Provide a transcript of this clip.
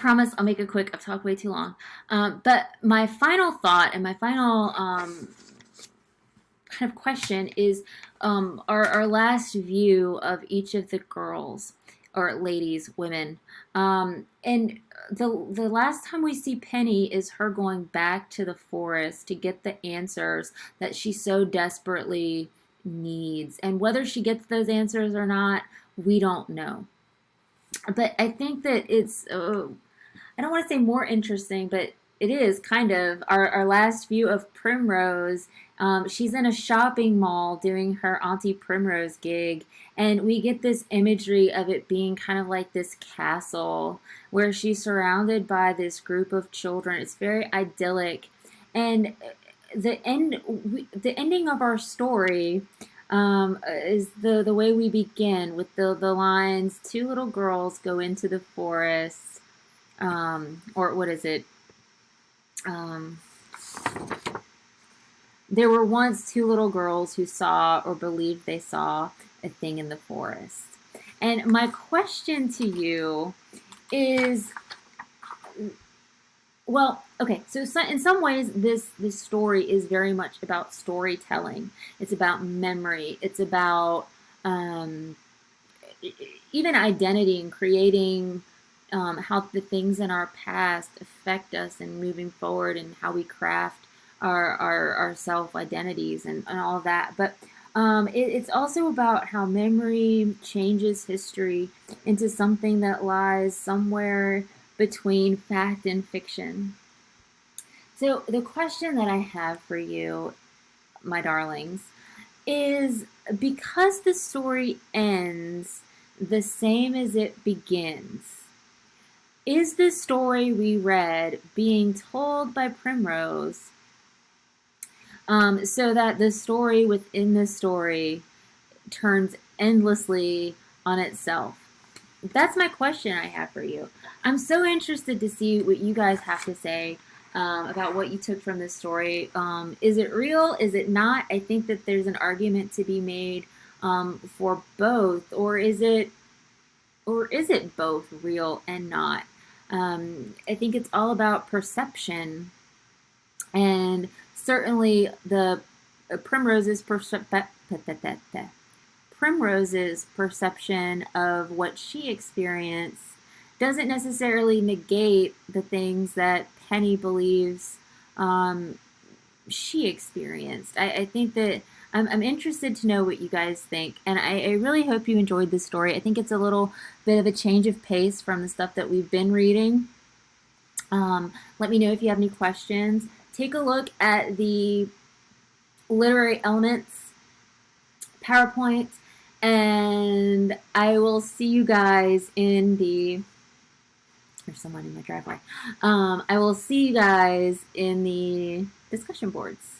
promise I'll make it quick. I've talked way too long. But my final thought and my final kind of question is our last view of each of the girls or ladies, women. And the last time we see Penny is her going back to the forest to get the answers that she so desperately needs. And whether she gets those answers or not, we don't know. But I think that it's, I don't want to say more interesting, but it is kind of our last view of Primrose. She's in a shopping mall doing her Auntie Primrose gig, and we get this imagery of it being kind of like this castle where she's surrounded by this group of children. It's very idyllic, and the ending of our story is the way we begin with the lines, two little girls go into the forest, or what is it? There were once two little girls who saw or believed they saw a thing in the forest. And my question to you is, well, okay, so in some ways this story is very much about storytelling. It's about memory. It's about even identity and creating how the things in our past affect us and moving forward and how we craft our self-identities and all of that. But it's also about how memory changes history into something that lies somewhere between fact and fiction. So the question that I have for you, my darlings, is because the story ends the same as it begins, is the story we read being told by Primrose so that the story within the story turns endlessly on itself? That's my question I have for you. I'm so interested to see what you guys have to say about what you took from this story. Is it real? Is it not? I think that there's an argument to be made for both, or is it both real and not? I think it's all about perception, and certainly the Primrose's perception of what she experienced doesn't necessarily negate the things that Penny believes she experienced. I think that I'm interested to know what you guys think, and I really hope you enjoyed this story. I think it's a little bit of a change of pace from the stuff that we've been reading. Let me know if you have any questions. Take a look at the Literary Elements PowerPoint, and I will see you guys in the... There's someone in my driveway. I will see you guys in the discussion boards.